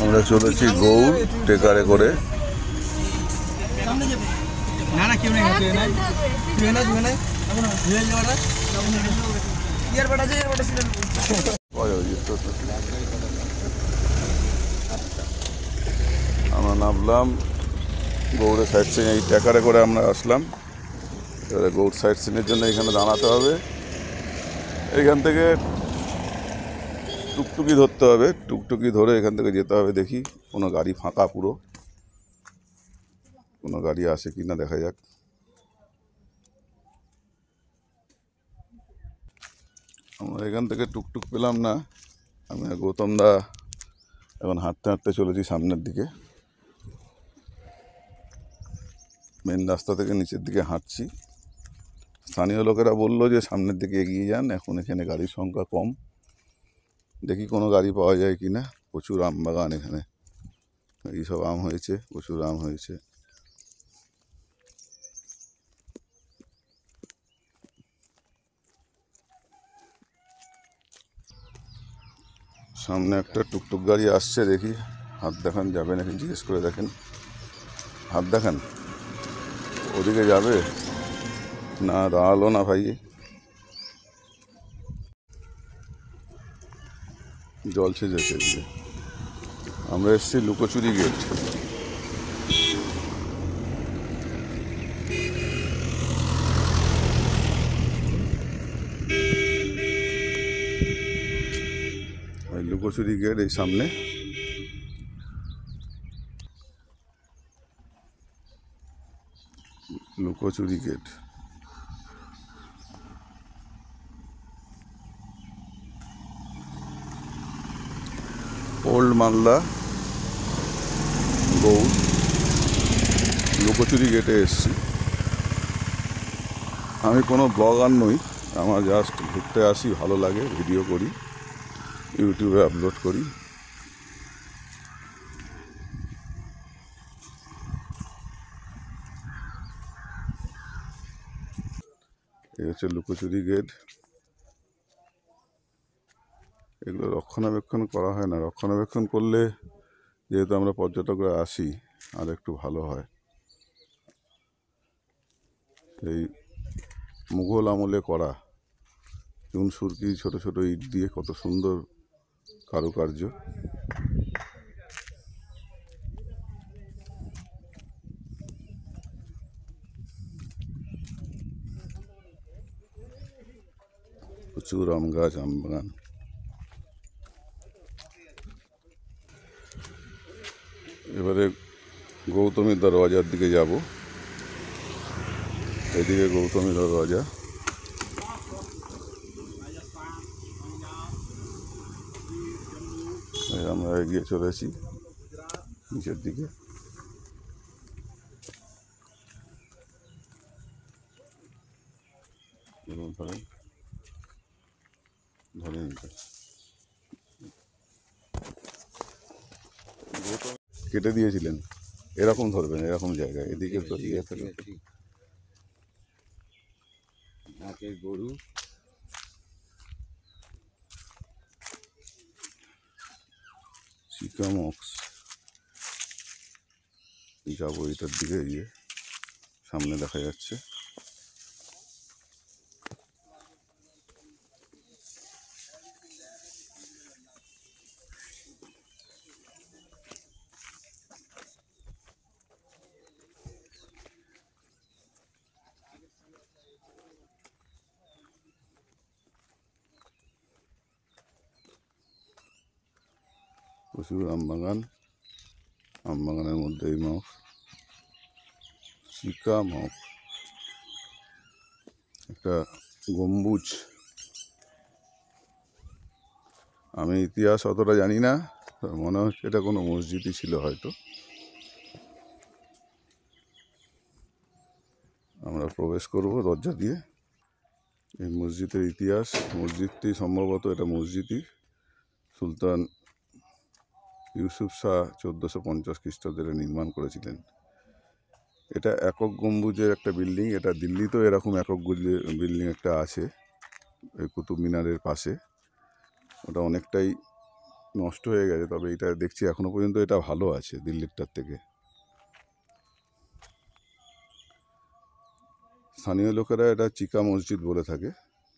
আমরা চলেছি গৌড় টেকারে করে। আমরা নামলাম গৌড়ে সাইট সিন, এই টেকারে করে আমরা আসলাম। এবারে গৌড় সাইট সিনের জন্য এখানে দাঁড়াতে হবে। এইখান থেকে টুকটুকি ধরতে হবে, টুকটুকি ধরে এখান থেকে যেতে হবে। দেখি কোনো গাড়ি ফাঁকা, পুরো কোনো গাড়ি আসে কি না দেখা যাক। আমরা এখান থেকে টুকটুক পেলাম না। আমি আর গৌতম দা এখন হাঁটতে হাঁটতে চলেছি সামনের দিকে। মেন রাস্তা থেকে নিচের দিকে হাঁটছি। স্থানীয় লোকেরা বললো যে সামনের দিকে এগিয়ে যান, এখন এখানে গাড়ির সংখ্যা কম। দেখি কোনো গাড়ি পাওয়া যায় কি না। প্রচুর আম বাগান এখানে, এইসব আম হয়েছে, প্রচুর আম হয়েছে। সামনে একটা টুকটুক গাড়ি আসছে, দেখি হাত দেখান যাবে নাকি, জিজ্ঞেস করে দেখেন। হাত দেখান, ওদিকে যাবে না? দাঁড়ালো না ভাই, জল ছেড়েছে এদিকে। আমরা এসেছি লুকোচুরি গেট। লুকোচুরি গেট এই সামনে। লুকোচুরি গেট, ওল্ড মালদা গৌড় লুকোচুরি গেটে এসছি। আমি কোনো ব্লগার নই, আমার জাস্ট ঘুরতে আসি, ভালো লাগে, ভিডিও করি, ইউটিউবে আপলোড করি। এই হচ্ছে লুকোচুরি গেট। এগুলো রক্ষণাবেক্ষণ করা হয় না। রক্ষণাবেক্ষণ করলে, যেহেতু আমরা পর্যটকরা আসি, আর একটু ভালো হয়। এই মুঘল আমলে করা চুন সুরকি, ছোট ছোট ইট দিয়ে কত সুন্দর কারুকার্য। প্রচুর আম গাছ, আম বাগান। এবারে গৌতমী দরওয়াজার দিকে যাব। এদিকে গৌতমী দরওয়াজা। আমরা এগিয়ে চলেছি নিচের দিকে। ধরে নিতে কেটে দিয়েছিলেন, এরকম ধরবেন, এরকম জায়গায়। এদিকে তো ইয়ে থাকে গরু। চিকামক্স যাবো, এটার দিকে গিয়ে সামনে দেখা যাচ্ছে। প্রচুর আম বাগান, আম বাগানের মধ্যে এই মগ, চিকা মগ, একটা গম্বুজ। আমি ইতিহাস অতটা জানি না, মনে হচ্ছে এটা কোনো মসজিদই ছিল হয়তো। আমরা প্রবেশ করব দরজা দিয়ে। এই মসজিদের ইতিহাস, মসজিদটি সম্ভবত, এটা মসজিদই সুলতান ইউসুফ শাহ 1450 খ্রিস্টাব্দে নির্মাণ করেছিলেন। এটা একক গম্বুজের একটা বিল্ডিং। এটা দিল্লিতেও এরকম একক বিল্ডিং একটা আছে, এই কুতুব মিনারের পাশে। ওটা অনেকটাই নষ্ট হয়ে গেছে, তবে এটা দেখছি এখনো পর্যন্ত এটা ভালো আছে দিল্লিরটার থেকে। স্থানীয় লোকেরা এটা চিকা মসজিদ বলে থাকে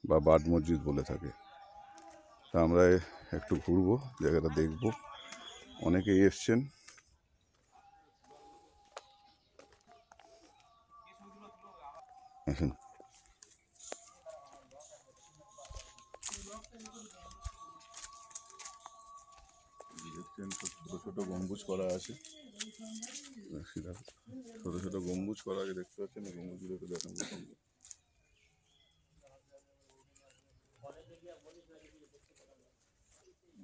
বা বাড মসজিদ বলে থাকে। তা আমরা একটু ঘুরবো, জায়গাটা দেখব। অনেকেই এসছেন। আসুন। দেখছেন ছোট ছোট গম্বুজ করা আছে, ছোট ছোট গম্বুজ করা আছে, দেখতে পাচ্ছেন। গম্বুজগুলোকে দেখেন,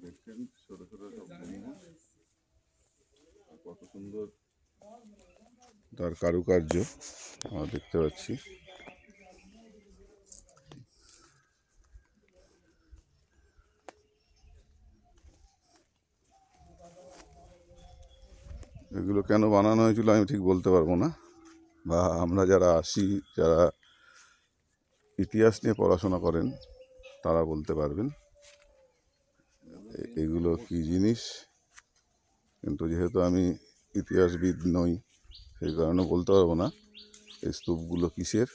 দেখছেন ছোট ছোট সব গম্বুজ, কত সুন্দর তার কারুকার্য আমরা দেখতে পাচ্ছি। এগুলো কেন বানানো হয়েছিল আমি ঠিক বলতে পারবো না, বা আমরা যারা আসি, যারা ইতিহাস নিয়ে পড়াশোনা করেন তারা বলতে পারবেন এগুলো কি জিনিস। কিন্তু যেহেতু আমি ইতিহাসবিদ নই, সেই কারণে বলতে পারবো না এই স্তূপগুলো কিসের।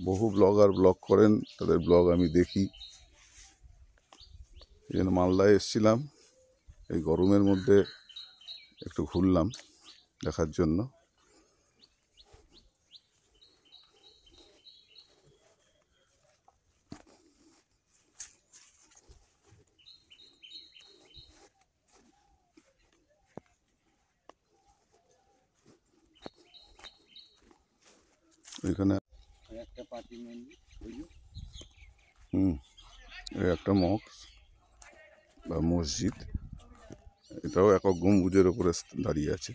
বহু ব্লগার ব্লগ করেন, তাদের ব্লগ আমি দেখি। এই জন্য মালদায় এসেছিলাম, এই গরমের মধ্যে একটু ঘুরলাম দেখার জন্য। এখানে একটা মক্স বা মসজিদ, এটাও একক গম্বুজের ওপরে দাঁড়িয়ে আছে।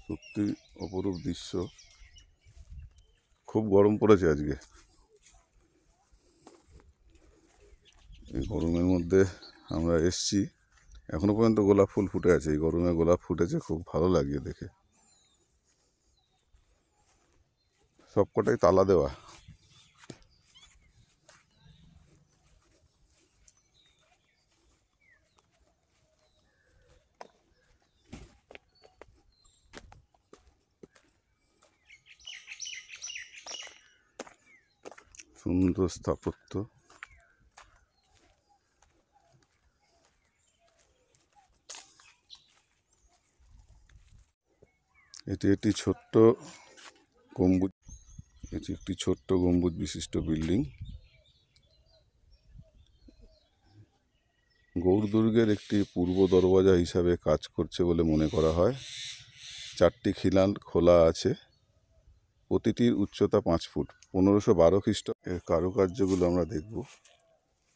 সত্যি অপরূপ দৃশ্য। খুব গরম পড়েছে আজকে। এই গরমের মধ্যে আমরা এসছি, এখনো পর্যন্ত গোলাপ ফুল ফুটে আছে। এই গরমে গোলাপ ফুটেছে, খুব ভালো লাগে দেখে। সবকটাই তালা দেওয়া। সুন্দর স্থাপত্য। এটি একটি ছোট্ট গম্বুজ, এটি একটি ছোট্ট গম্বুজ বিশিষ্ট বিল্ডিং। গৌড়দুর্গের একটি পূর্ব দরওয়াজা হিসাবে কাজ করছে বলে মনে করা হয়। 4টি খিলান খোলা আছে, প্রতিটির উচ্চতা 5 ফুট। 1512 খ্রিস্ট এর কারুকার্যগুলো আমরা দেখব।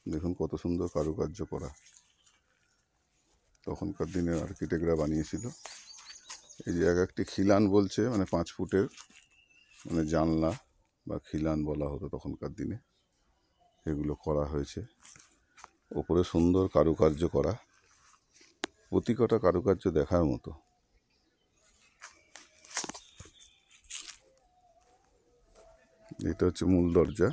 দেখুন কত সুন্দর কারুকার্য করা, তখনকার দিনের আর্কিটেক্টরা বানিয়েছিল। এই যে একটি খিলান বলছে, মানে 5 ফুটের, মানে জানলা বা খিলান বলা হতো তখনকার দিনে। এগুলো করা হয়েছে, ওপরে সুন্দর কারুকার্য করা, প্রতিকটা কারুকার্য দেখার মতো। এটা হচ্ছে মূল দরজা।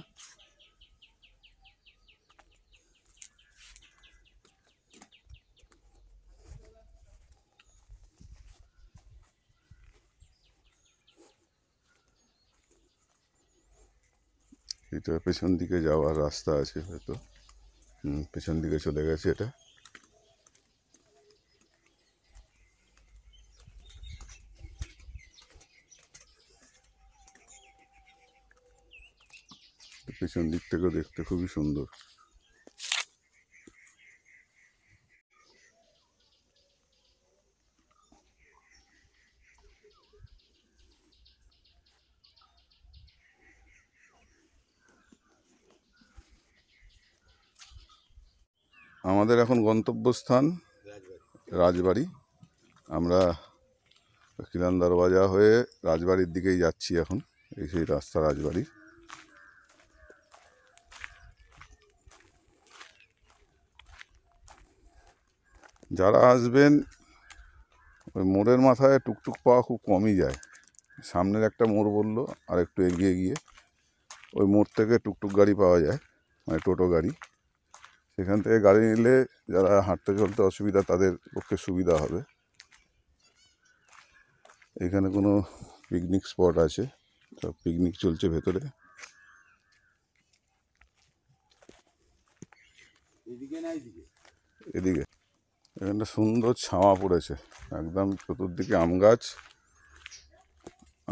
এটা পেছন দিকে যাওয়ার রাস্তা আছে হয়তো। পেছন দিকে চলে গেছে এটা। পেছন দিক থেকেও দেখতে খুবই সুন্দর। আমাদের এখন গন্তব্যস্থান রাজবাড়ি। আমরা খিলান দরওয়াজা হয়ে রাজবাড়ির দিকেই যাচ্ছি এখন। এই সেই রাস্তা রাজবাড়ি। যারা আসবেন, ওই মোড়ের মাথায় টুকটুক পাওয়া খুব কমই যায়। সামনের একটা মোড় বললো, আর একটু এগিয়ে গিয়ে ওই মোড় থেকে টুকটুক গাড়ি পাওয়া যায়, মানে টোটো গাড়ি। সেখান থেকে গাড়ি নিলে যারা হাঁটতে চলতে অসুবিধা তাদের পক্ষে সুবিধা হবে। এখানে কোনো পিকনিক স্পট আছে, সব পিকনিক চলছে ভেতরে। এদিকে এখানটা সুন্দর ছাওয়া পড়েছে, একদম চতুর্দিকে আম গাছ,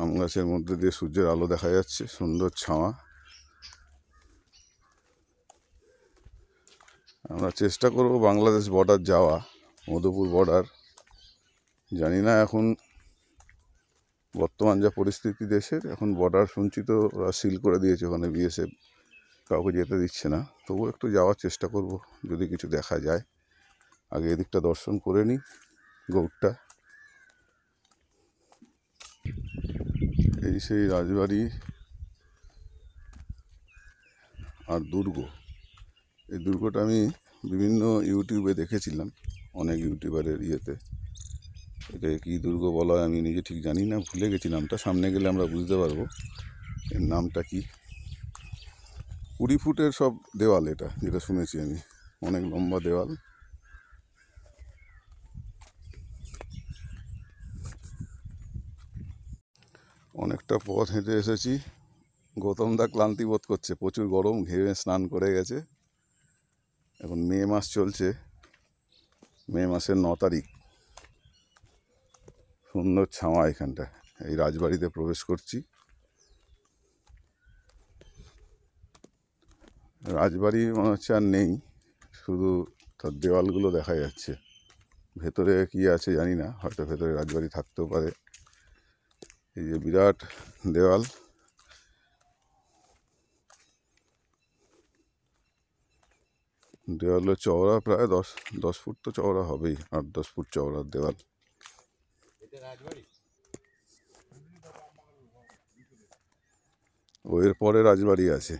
আম গাছের মধ্যে দিয়ে সূর্যের আলো দেখা যাচ্ছে, সুন্দর ছাওয়া। আমরা চেষ্টা করব বাংলাদেশ বর্ডার যাওয়া, মধুপুর বর্ডার। জানি না এখন বর্তমান যা পরিস্থিতি দেশের, এখন বর্ডার শুনছি তো ওরা সিল করে দিয়েছে, ওখানে বিএসএফ কাউকে যেতে দিচ্ছে না। তবুও একটু যাওয়ার চেষ্টা করব, যদি কিছু দেখা যায়। আগে এদিকটা দর্শন করে নিই, গৌড়টা। এই সেই রাজবাড়ি আর দুর্গ। এই দুর্গটা আমি বিভিন্ন ইউটিউবে দেখেছিলাম, অনেক ইউটিউবারের ইয়েতে। এটা কী দুর্গ বলা হয় আমি নিজে ঠিক জানি না, ভুলে গেছি নামটা। সামনে গেলে আমরা বুঝতে পারবো এর নামটা কি। 20 ফুটের সব দেওয়াল, এটা যেটা শুনেছি আমি, অনেক লম্বা দেওয়াল। অনেকটা পথ হেঁটে এসেছি। গৌতম দা ক্লান্তি বোধ করছে, প্রচুর গরম, ঘেমে স্নান করে গেছে। এখন মে মাস চলছে, মে মাসের 9 তারিখ। সুন্দর ছাওয়া এখানটা। এই রাজবাড়িতে প্রবেশ করছি। রাজবাড়ি মনে হচ্ছে আর নেই, শুধু তার দেওয়ালগুলো দেখা যাচ্ছে। ভেতরে কি আছে জানি না, হয়তো ভেতরে রাজবাড়ি থাকতেও পারে। এই যে বিরাট দেওয়াল, দেওয়ালে চওড়া প্রায় 10 ফুট তো চওড়া হবেই, 8-10 ফুট চওড়ার দেওয়াল। ও এর পরে রাজবাড়ি আছে।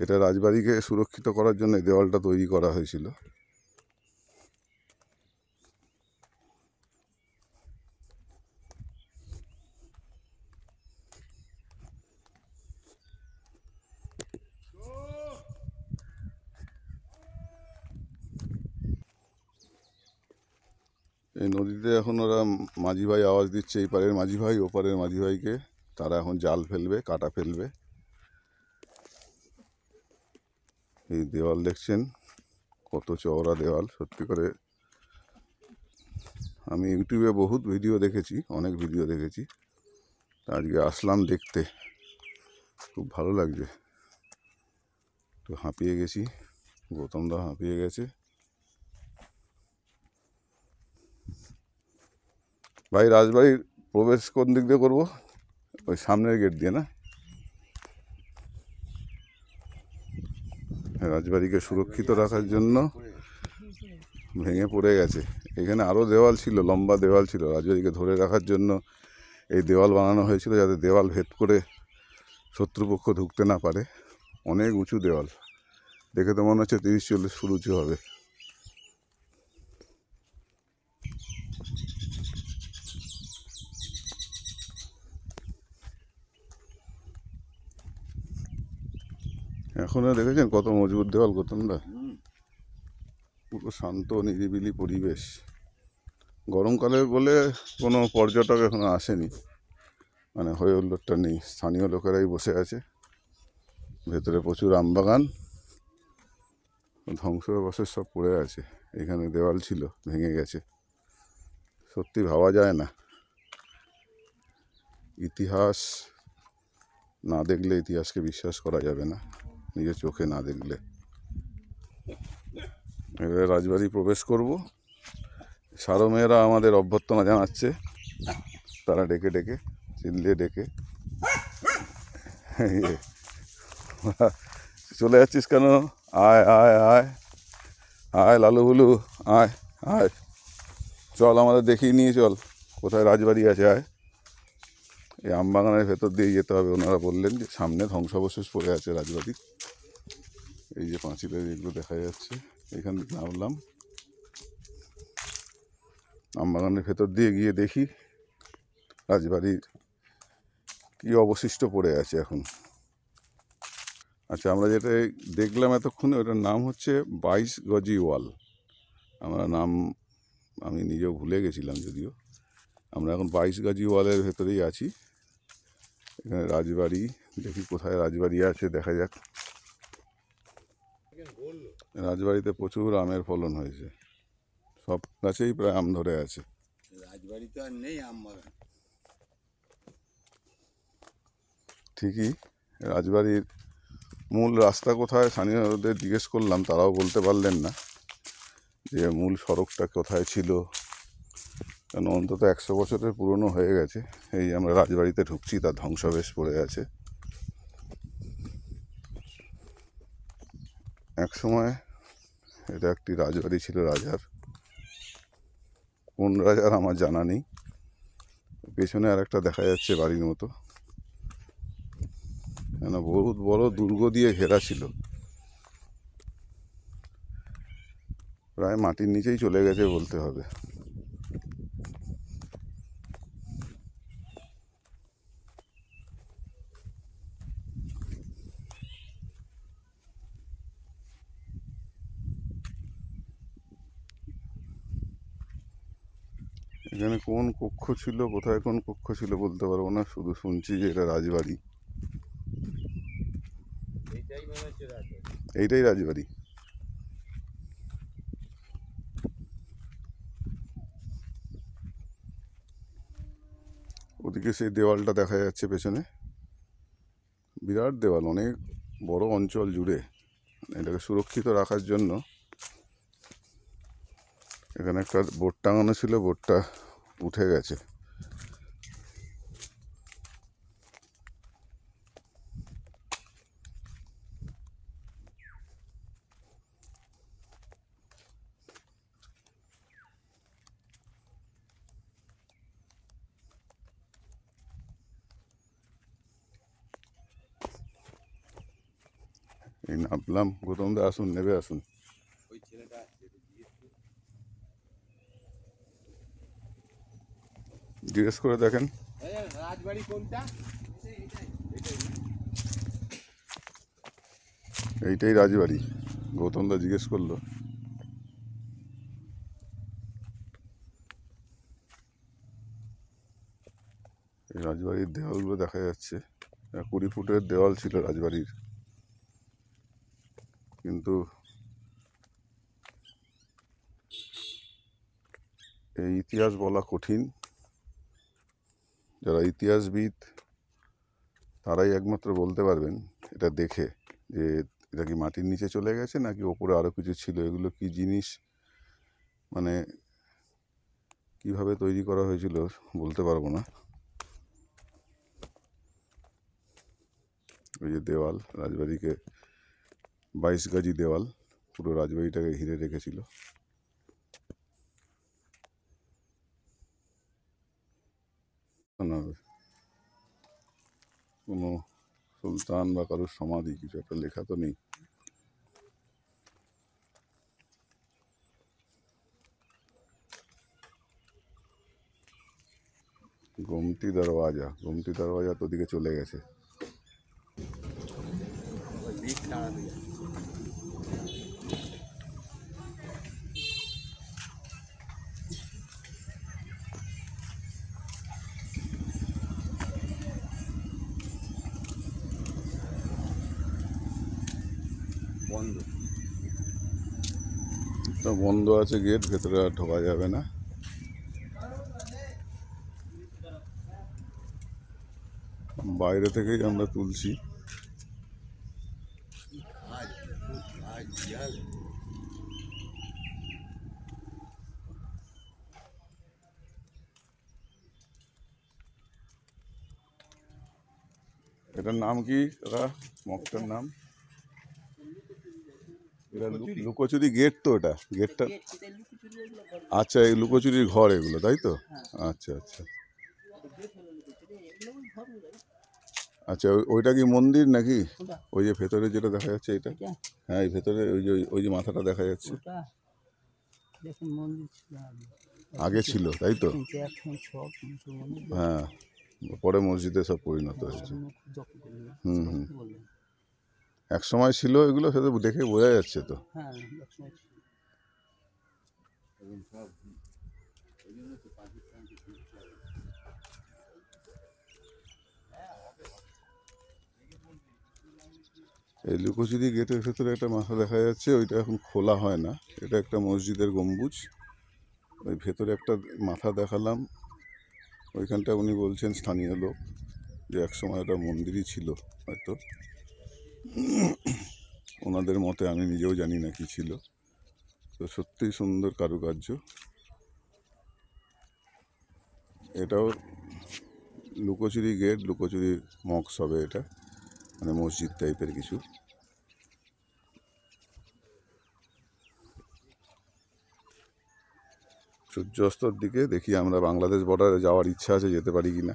এটা রাজবাড়িকে সুরক্ষিত করার জন্য দেওয়ালটা তৈরি করা হয়েছিল। এই নদীতে এখন ওরা মাঝি ভাই আওয়াজ দিচ্ছে, এই পারের মাঝি ভাই ওপারের মাঝি ভাইকে। তারা এখন জাল ফেলবে, কাটা ফেলবে। এই দেওয়াল দেখছেন কত চওড়া দেওয়াল, সত্যি করে। আমি ইউটিউবে বহুত ভিডিও দেখেছি, অনেক ভিডিও দেখেছি। আজকে আসলাম দেখতে, খুব ভালো লাগছে। তো হাঁপিয়ে গেছি, গৌতম দা হাঁপিয়ে গেছে। ভাই রাজবাড়ির প্রবেশ কোন দিক দিয়ে করবো? ওই সামনের গেট দিয়ে না? রাজবাড়িকে সুরক্ষিত রাখার জন্য ভেঙে পড়ে গেছে। এখানে আরও দেওয়াল ছিল, লম্বা দেওয়াল ছিল। রাজবাড়িকে ধরে রাখার জন্য এই দেওয়াল বানানো হয়েছিল, যাতে দেওয়াল ভেদ করে শত্রুপক্ষ ঢুকতে না পারে। অনেক উঁচু দেওয়াল, দেখে তো মনে হচ্ছে 30-40 ফুট উঁচু হবে। এখনও দেখেছেন কত মজবুত দেওয়াল, গৌতমদা? পুরো শান্ত নিরিবিলি পরিবেশ। গরমকালে বলে কোনো পর্যটক এখনো আসেনি, মানে হয়ে হুল্লোড়টা নেই। স্থানীয় লোকেরাই বসে আছে। ভেতরে প্রচুর আমবাগান, ধ্বংসাবশেষ সব পড়ে আছে। এখানে দেওয়াল ছিল, ভেঙে গেছে। সত্যি ভাবা যায় না, ইতিহাস না দেখলে ইতিহাসকে বিশ্বাস করা যাবে না, নিজের চোখে না দেখলে। এবারে রাজবাড়ি প্রবেশ করব। সারো মেয়েরা আমাদের অভ্যর্থনা জানাচ্ছে, তারা ডেকে ডেকে, চিল্লিয়ে ডেকে। চলে যাচ্ছিস কেন? আয় আয় আয় আয় লালু হুলু, আয় আয়, চল আমাদের দেখিয়ে নিয়ে চল কোথায় রাজবাড়ি আছে। আয়, এই আমবাগানের ভেতর দিয়ে যেতে হবে। ওনারা বললেন যে সামনে ধ্বংসাবশেষ পড়ে আছে রাজবাড়ি। এই যে পাঁচিলের এগুলো দেখা যাচ্ছে, এখান থেকে নামলাম। আমবাগানের ভেতর দিয়ে গিয়ে দেখি রাজবাড়ির কি অবশিষ্ট পড়ে আছে এখন। আচ্ছা, আমরা যেটা দেখলাম এতক্ষণে ওটার নাম হচ্ছে 22 গজি ওয়াল। আমি নিজেও ভুলে গেছিলাম যদিও। আমরা এখন 22 গজি ওয়ালের ভেতরেই আছি। এখানে রাজবাড়ি, দেখি কোথায় রাজবাড়ি আছে, দেখা যাক। রাজবাড়িতে প্রচুর আমের ফলন হয়েছে, সব গাছেই প্রায় আম ধরে আছে। রাজবাড়ি তো আর নেই আম বাগান। ঠিকই, রাজবাড়ির মূল রাস্তা কোথায় স্থানীয়দের জিজ্ঞেস করলাম, তারাও বলতে পারলেন না যে মূল সড়কটা কোথায় ছিল, কারণ অন্তত 100 বছরের পুরনো হয়ে গেছে। এই আমরা রাজবাড়িতে ঢুকছি, তার ধ্বংসাবশেষ পড়ে আছে। এক সময় এটা একটি রাজবাড়ি ছিল রাজার, কোন রাজার আমার জানা নেই। পেছনে আর একটা দেখা যাচ্ছে বাড়ির মতো, কেন বহুত বড় দুর্গ দিয়ে ঘেরা ছিল, প্রায় মাটির নিচেই চলে গেছে বলতে হবে। এখানে কোন কক্ষ ছিল, কোথায় কোন কক্ষ ছিল বলতে পারবো না, শুধু শুনছি যে এটা রাজবাড়ি। এইটাই রাজবাড়ি। ওদিকে সেই দেওয়ালটা দেখা যাচ্ছে পেছনে, বিরাট দেওয়াল, অনেক বড় অঞ্চল জুড়ে। এটাকে সুরক্ষিত রাখার জন্য এখানে একটা বোর্ড টাঙানো ছিল, বোর্ডটা উঠে গেছে। এই নামলাম, গৌতম দা আসুন, নেবে আসুন। ওই ছেলেটা জিজ্ঞেস করে দেখেন রাজবাড়ি কোনটা? এইটাই রাজবাড়ি, গৌতম দা জিজ্ঞেস করলো। এই রাজবাড়ির দেওয়ালগুলো দেখা যাচ্ছে, 20 ফুটের দেওয়াল ছিল রাজবাড়ির, কিন্তু এই ইতিহাস বলা কঠিন। যারা ইতিহাসবিদ তারাই একমাত্র বলতে পারবেন এটা দেখে, যে এটা কি মাটির নিচে চলে গেছে নাকি ওপরে আরও কিছু ছিল, এগুলো কি জিনিস, মানে কিভাবে তৈরি করা হয়েছিল বলতে পারবো না। ওই যে দেওয়াল, রাজবাড়িকে 22 গজি দেওয়াল পুরো রাজবাড়িটাকে ঘিরে রেখেছিল। কোনো সুলতান বা কারোর সমাধি, কিছু একটা লেখা তো নেই। গোমতি দরওয়াজা তো ওদিকে চলে গেছে। বন্ধ। বন্ধ আছে গেট, ভেতরে আর ঢোকা যাবে না। বাইরে থেকেই আমরা তুলছি। এটার নাম কি দাদা, মঠটার নাম? এটা লুকোচুরি গেট তো, এটা গেটটা। আচ্ছা, এই লুকোচুরির ঘর এগুলো, তাই তো? আচ্ছা আচ্ছা আচ্ছা, ওইটা কি মন্দির নাকি? ওই যে ভেতরে যেটা দেখা যাচ্ছে এটা? হ্যাঁ, এই ভেতরে ওই যে মাথাটা দেখা যাচ্ছে। দেখুন মন্দির ছিল আগে। আগে ছিল তাই তো? কিন্তু এখন সব মুসলমানের হ্যাঁ, পরে মসজিদে সব পরিণত হয়েছে। জন্য খুব যত্ন করবে। হুম হুম। কি বললেন? এক সময় ছিল এগুলো, সেটা দেখে বোঝা যাচ্ছে তো। হ্যাঁ, একসময় ছিল। এবং সব ওই জন্য তো পাকিস্তানকে ফিরতে হবে। এই লুকোচুরি গেটের ভেতরে একটা মাথা দেখা যাচ্ছে, ওইটা এখন খোলা হয় না। এটা একটা মসজিদের গম্বুজ, ওই ভেতরে একটা মাথা দেখালাম। ওইখানটা উনি বলছেন স্থানীয় লোক যে একসময় ওটা মন্দিরই ছিল হয়তো, ওনাদের মতে। আমি নিজেও জানি না কি ছিল। তো সত্যিই সুন্দর কারুকার্য। এটাও লুকোচুরি গেট, লুকোচুরি মক্স হবে এটা, মানে মসজিদ টাইপের কিছু। সূর্যাস্তর দিকে দেখি আমরা বাংলাদেশ বর্ডারে যাওয়ার ইচ্ছা আছে, যেতে পারি কিনা।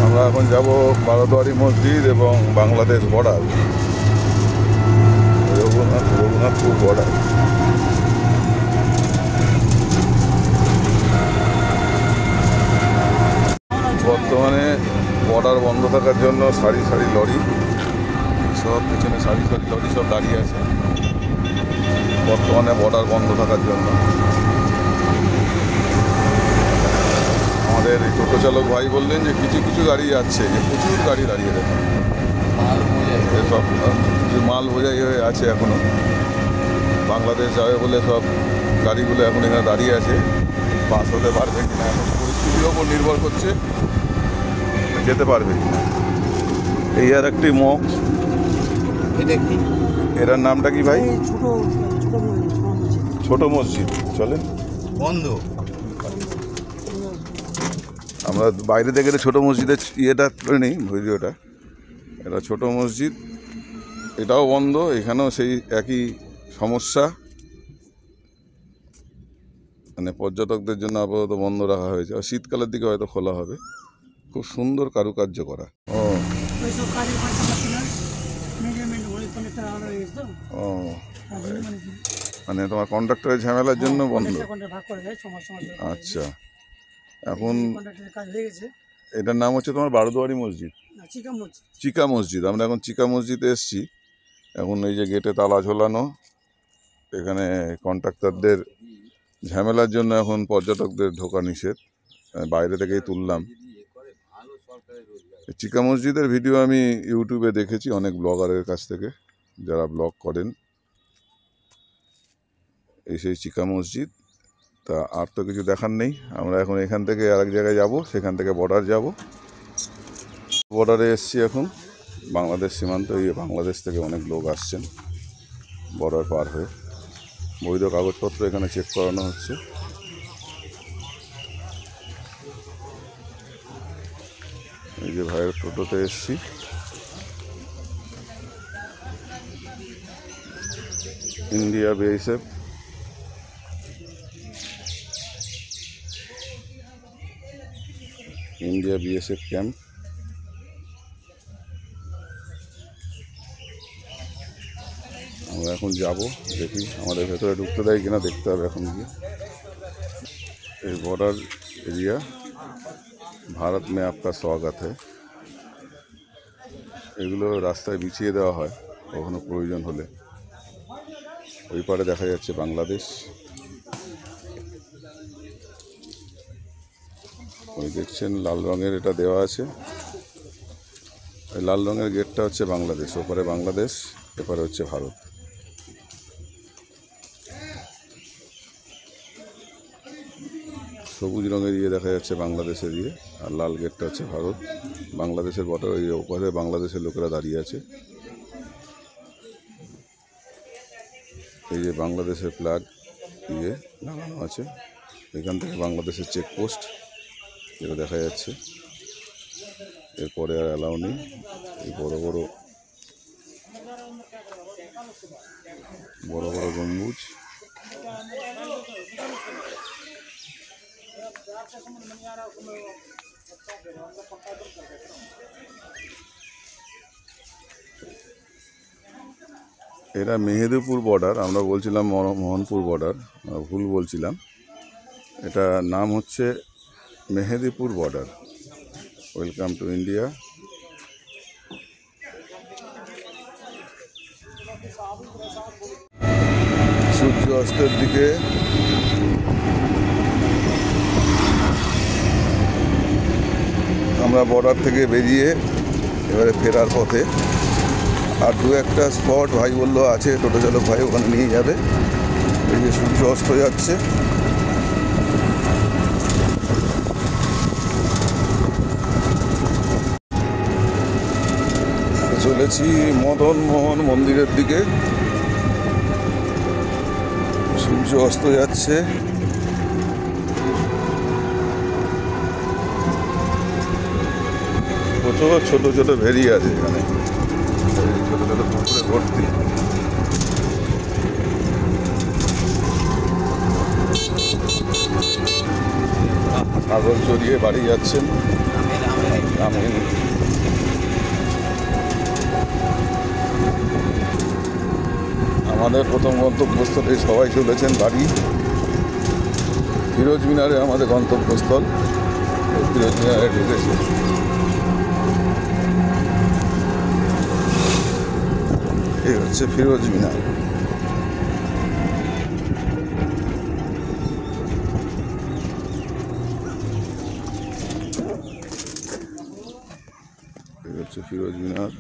আমরা এখন যাব বারোদুয়ারি মসজিদ এবং বাংলাদেশ বর্ডার, রঘুনাথপুর বর্ডার। বর্তমানে বর্ডার বন্ধ থাকার জন্য সারি সারি লরি, সব পেছনে সারি সারি লরি সব দাঁড়িয়ে আছে বর্তমানে বর্ডার বন্ধ থাকার জন্য। আমাদের টোটো চালক ভাই বললেন যে কিছু কিছু গাড়ি যাচ্ছে, যে প্রচুর গাড়ি দাঁড়িয়ে দেখুন, মাল বোঝাই সব কিছু মাল বোঝাই হয়ে আছে এখনো। বাংলাদেশ যাবে বলে সব গাড়িগুলো এখন এখানে দাঁড়িয়ে আছে। পাস হতে পারবে কিনা এখন পরিস্থিতির ওপর নির্ভর করছে, যেতে পারবে কিনা। এই আর একটি মগ, এটা কি এটার নামটা কি ভাই? এই ছোট ছোট মসজিদ। ছোট মসজিদ। চলেন বন্ধ? আমরা বাইরে থেকে ছোট মসজিদের ইয়েটা করে নিই, ভিডিওটা। এটা ছোট মসজিদ, এটাও বন্ধ। এখানেও সেই একই সমস্যা, মানে পর্যটকদের জন্য আপাতত বন্ধ রাখা হয়েছে। আর শীতকালের দিকে হয়তো খোলা হবে। খুব সুন্দর কারুকার্য করা। ও ওইসব কাজের পাশাপাশি ছিল মেজারমেন্ট ওই কোনটা আলাদা হয়ে গেছে তো ও তার জন্য মানে কি মানে তোমার কন্ট্রাক্টরের ঝামেলার জন্য বন্ধ। কন্ট্রাক্টর ভাগ করে দেয় 6 মাস ধরে। আচ্ছা, এখন কন্ট্রাক্টরের কাজ হয়ে গেছে। এটার নাম হচ্ছে তোমার বারোদুয়ারি মসজিদ, না, চিকা মসজিদ। চিকা মসজিদ। আমরা এখন চিকা মসজিদে এসেছি। এখন এই যে গেটে তালা ঝোলানো, এখানে কন্ট্রাক্টরদের ঝামেলার জন্য এখন পর্যটকদের ঢোকা নিষেধ, বাইরে থেকেই তুললাম। ভালো সরকারের রোজগার। চিকা মসজিদের ভিডিও আমি ইউটিউবে দেখেছি অনেক ব্লগারের কাছ থেকে, যারা ব্লগ করেন। এই সেই চিকা মসজিদ। তা আর তো কিছু দেখার নেই। আমরা এখন এখান থেকে আরেক জায়গায় যাব, সেখান থেকে বর্ডার যাব। বর্ডারে এসছি এখন, বাংলাদেশ সীমান্ত। এই বাংলাদেশ থেকে অনেক লোক আসছেন বর্ডার পার হয়ে। বৈধ কাগজপত্র এখানে চেক করানো হচ্ছে। এই যে ভাইয়ের টোটোতে এসছি। India BSF, India BSF camp. আমরা এখন যাব, দেখি আমাদের ভেতরে ঢুকতে দেয় কিনা, দেখতে হবে এখন গিয়ে। এই बॉर्डर एरिया भारत में आपका स्वागत है। এগুলো রাস্তায় বিছিয়ে দেওয়া হয় কখনো প্রয়োজন হলে। ওই পারে দেখা যাচ্ছে বাংলাদেশ, ওই দেখছেন লাল রঙের এটা দেওয়া আছে। এই লাল রঙের গেটটা হচ্ছে বাংলাদেশ, ওপারে বাংলাদেশ, এপারে হচ্ছে ভারত। সবুজ রঙের ইয়ে দেখা যাচ্ছে বাংলাদেশের ইয়ে, আর লাল গেটটা হচ্ছে ভারত। বাংলাদেশের বর্ডার, ওই ওপারে বাংলাদেশের লোকেরা দাঁড়িয়ে আছে। এই যে বাংলাদেশের ফ্ল্যাগ ইয়ে লাগানো আছে, এখান থেকে বাংলাদেশের চেকপোস্ট যেটা দেখা যাচ্ছে। এরপরে আর অ্যালাউ নেই। এই বড় বড় গম্বুজ। এটা মেহেদিপুর বর্ডার, আমরা বলছিলাম মোহনপুর বর্ডার, ভুল বলছিলাম। এটা নাম হচ্ছে Mehedipur border. Welcome to India. সূর্য অস্তের দিকে আমরা বর্ডার থেকে বেরিয়ে এবারে ফেরার পথে আর দু একটা স্পট ভাই বললো আছে, টোটো চালক ভাই ওখানে নিয়ে যাবে। এই যে সূর্য অস্ত যাচ্ছে, চলেছি মদন মোহন মন্দিরের দিকে। সূর্য অস্ত যাচ্ছে, প্রচুর ছোট ছোট ভেরি আছে এখানে, ছোট ছোট পুকুরে ভর্তি। ছাগল চড়িয়ে বাড়ি যাচ্ছেন গ্রামীণ। আমাদের প্রথম গন্তব্যস্থলে সবাই চলেছেন বাড়ি। ফিরোজ মিনারে আমাদের গন্তব্যস্থল, ফিরোজ মিনারে ঢুকেছে। এই হচ্ছে ফিরোজ মিনার। এই হচ্ছে ফিরোজ মিনার।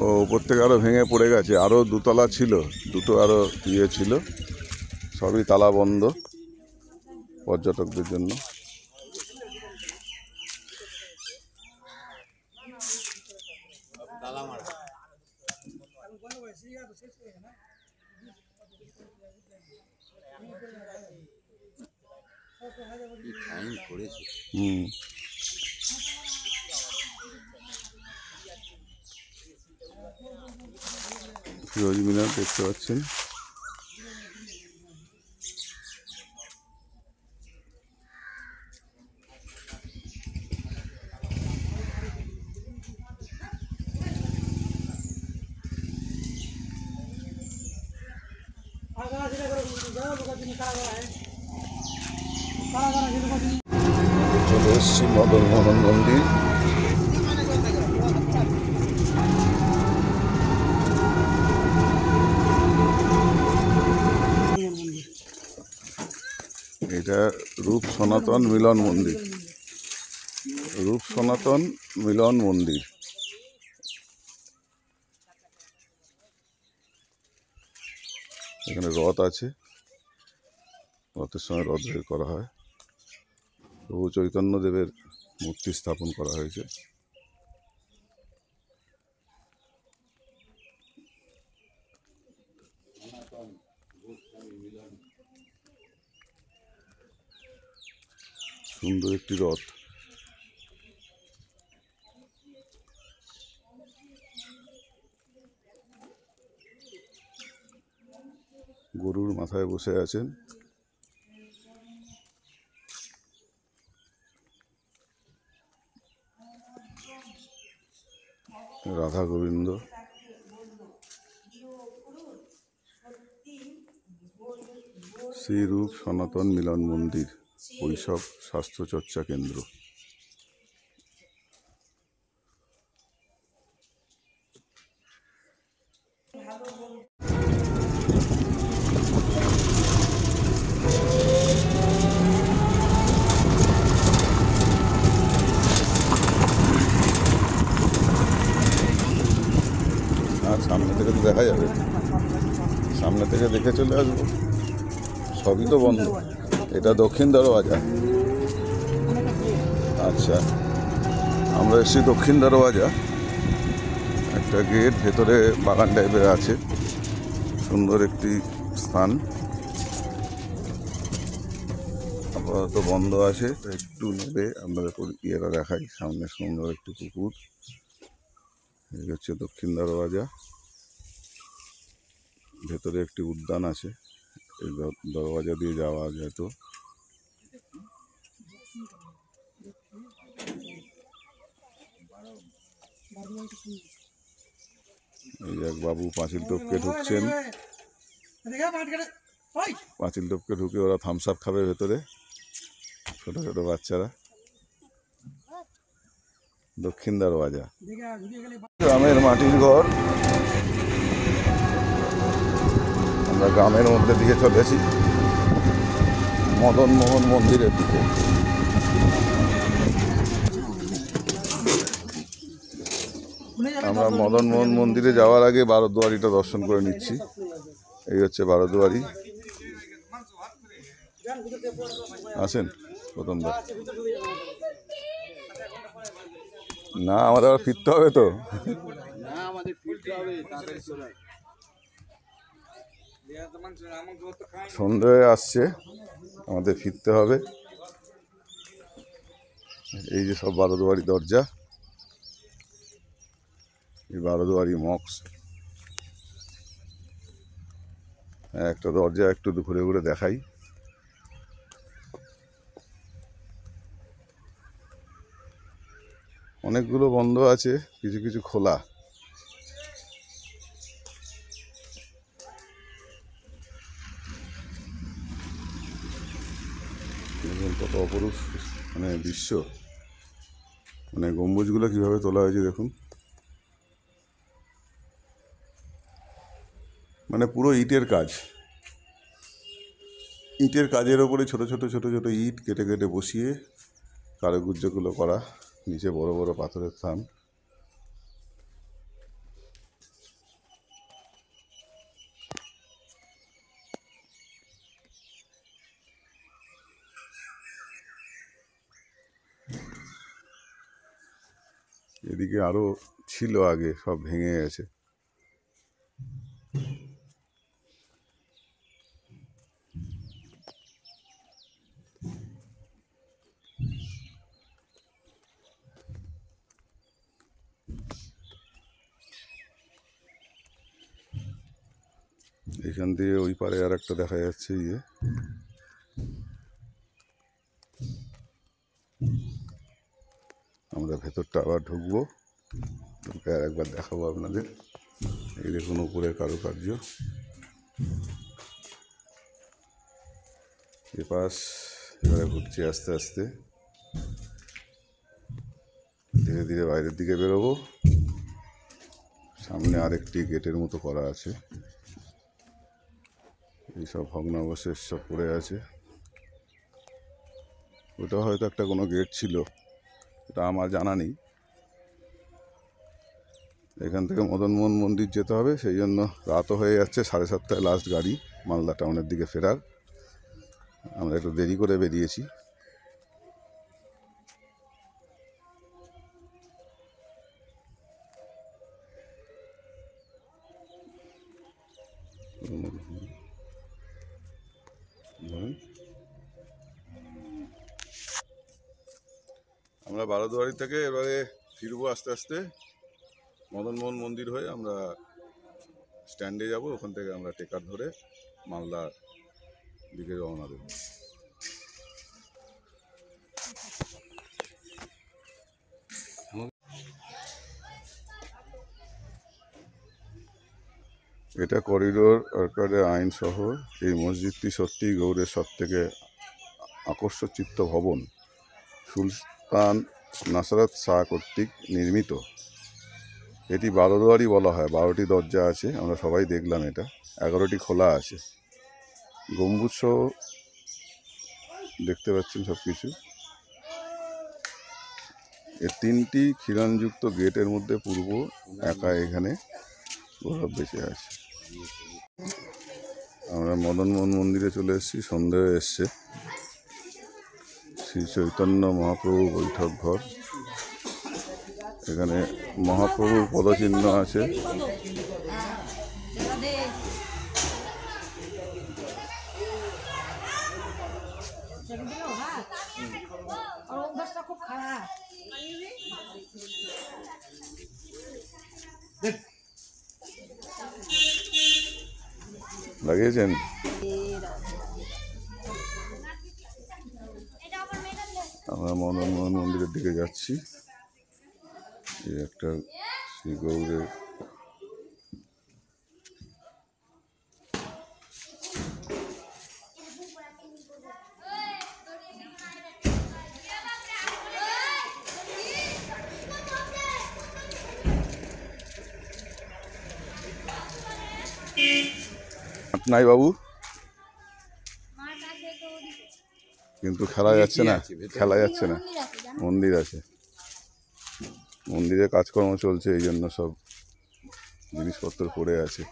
ও উপর থেকে আরো ভেঙে পড়ে গেছে, আরো দুতলা ছিল, দুটো আরো ইয়ে ছিল, সবই তালা বন্ধ পর্যটকদের জন্য। ফাইন করেছে। ফিরোজ মিনার দেখতে পাচ্ছেন। চলে এসছি মদন মোহন মন্দির। এটা রূপ সনাতন মিলন মন্দির, রূপ সনাতন মিলন মন্দির। এখানে রথ আছে, রথের সময় রথ বের করা হয়। প্রভু চৈতন্যদেবের মূর্তি স্থাপন করা হয়েছে। সুন্দর একটি রথ। গরুর মাথায় বসে আছেন রাধা গোবিন্দ। শ্রীরূপ সনাতন মিলন মন্দির, শৈশব স্বাস্থ্য চর্চা কেন্দ্র। আর সামনে থেকে তো দেখা যাবে, সামনে থেকে দেখে চলে আসবো। সবই তো বন্ধ। এটা দক্ষিণ দরওয়াজা। আচ্ছা, আমরা এসেছি দক্ষিণ দরওয়াজা। একটা গেট, ভেতরে বাগান টাইপের আছে, সুন্দর একটি স্থান। আপাতত বন্ধ আছে, একটু নেবে আপনাদের ইয়েটা দেখাই। সামনে সুন্দর একটি পুকুর। এই হচ্ছে দক্ষিণ দরওয়াজা। ভেতরে একটি উদ্যান আছে, এই দরওয়াজা দিয়ে যাওয়া যেত। এই এক বাবু পাঁচিল টপকে ঢুকছেন। পাঁচিল টপকে ঢুকে ওরা থামস আপ খাবে ভেতরে, ছোট ছোট বাচ্চারা। দক্ষিণ দরওয়াজা, গ্রামের মাটির ঘর। আমরা গ্রামের মধ্যে দিকে চলেছি মদন মোহন মন্দিরের দিকে। আমরা মদন মোহন মন্দিরে যাওয়ার আগে বারোদুয়ারিটা দর্শন করে নিচ্ছি। এই হচ্ছে বারোদুয়ারি। আসেন প্রথমবার। না, আমাদের আবার ফিরতে হবে তো। না, আমাদের ফিরতে হবে, তাড়াতাড়ি চলে আয়। সন্ধ্যে আসছে, আমাদের ফিরতে হবে। এই যে সব বারোদুয়ারি দরজা, এই বারোদুয়ারি মক্স। একটা দরজা একটু ঘুরে ঘুরে দেখাই। অনেকগুলো বন্ধ আছে, কিছু কিছু খোলা। কত অপরূপ মানে দৃশ্য, মানে গম্বুজগুলো কিভাবে তোলা হয়েছে দেখুন। মানে পুরো ইটের কাজ, ইটের কাজের ওপরে ছোট ছোট ছোট ছোট ইট কেটে কেটে বসিয়ে কারুকার্যগুলো করা। নিচে বড় বড় পাথরের থাম। এদিকে আরো ছিল আগে, সব ভেঙে গেছে। এখান দিয়ে ওই পারে আর একটা দেখা যাচ্ছে ইয়ে। আমরা ভেতরটা আবার ঢুকবো, ঢুকে আর একবার দেখাবো আপনাদের। এই দেখুন উপরের কারুকার্য। এপাশ এবারে ঘুরছি আস্তে আস্তে, ধীরে ধীরে বাইরের দিকে বেরোবো। সামনে আরেকটি গেটের মতো করা আছে। এইসব ভগ্নাবশেষ সব পড়ে আছে। ওটা হয়তো একটা কোনো গেট ছিল, এটা আমার জানা নেই। এখান থেকে মদন মোহন মন্দির যেতে হবে, সেই জন্য রাতও হয়ে যাচ্ছে। 7:30টায় লাস্ট গাড়ি মালদা টাউনের দিকে ফেরার। আমরা একটু দেরি করে বেরিয়েছি। আমরা বারোদুয়ারি থেকে এবারে ফিরবো আস্তে আস্তে। মদন মোহন মন্দির হয়ে আমরা স্ট্যান্ডে যাব, ওখান থেকে আমরা টেকার ধরে মালদার দিকে রওনা দেব। এটা করিডোর আর্কাডে আইন শহর। এই মসজিদটি সত্যিই গৌড়ের সব থেকে আকর্ষচিত্ত ভবন। সুলতান নাসরাত শাহ কর্তৃক নির্মিত। এটি বারোদুয়ারি বলা হয়। 12টি দরজা আছে, আমরা সবাই দেখলাম। এটা 11টি খোলা আছে। গম্বুজ সহ দেখতে পাচ্ছেন সব কিছু। এর 3টি খিলানযুক্ত গেটের মধ্যে পূর্ব একা এখানে গৌরব বেঁচে আছে। আমরা মদন মোহন মন্দিরে চলে এসেছি, সন্ধ্যা হয়ে এসছে। শ্রী চৈতন্য মহাপ্রভু বৈঠক ঘর। এখানে মহাপ্রভুর পদচিহ্ন আছে। লাগিয়েছেন? আমরা মদন মোহন মন্দিরের দিকে যাচ্ছি। এই একটা শ্রী গৌরের নাই বাবু, কিন্তু খেলা যাচ্ছে না, খেলা যাচ্ছে না। মন্দির আছে, মন্দিরে কাজকর্ম চলছে, এই জন্য সব জিনিসপত্র পড়ে আছে।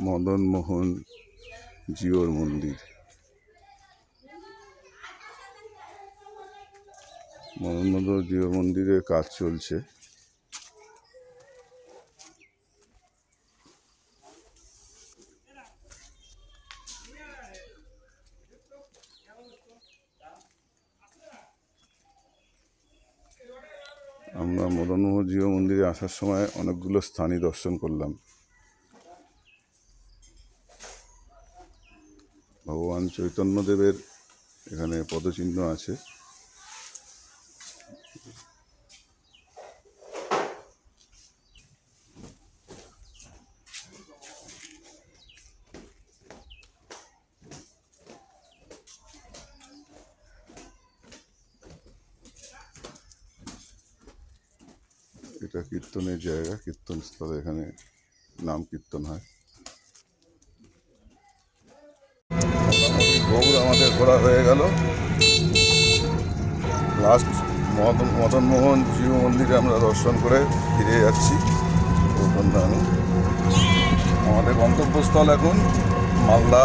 মদন মোহন জিওর মন্দির, মদন মোহন জিও মন্দিরের কাজ চলছে। আমরা মদন মোহন জিও মন্দিরে আসার সময় অনেকগুলো স্থানই দর্শন করলাম। ভগবান চৈতন্যদেবের এখানে পদচিহ্ন আছে। এটা কীর্তনের জায়গা, কীর্তনস্থল, এখানে নাম কীর্তন হয়। গৌর আমাদের ঘোরা হয়ে গেল। লাস্ট মদন মোহন জিও মন্দিরে আমরা দর্শন করে ফিরে যাচ্ছি আমাদের গন্তব্যস্থল এখন মালদা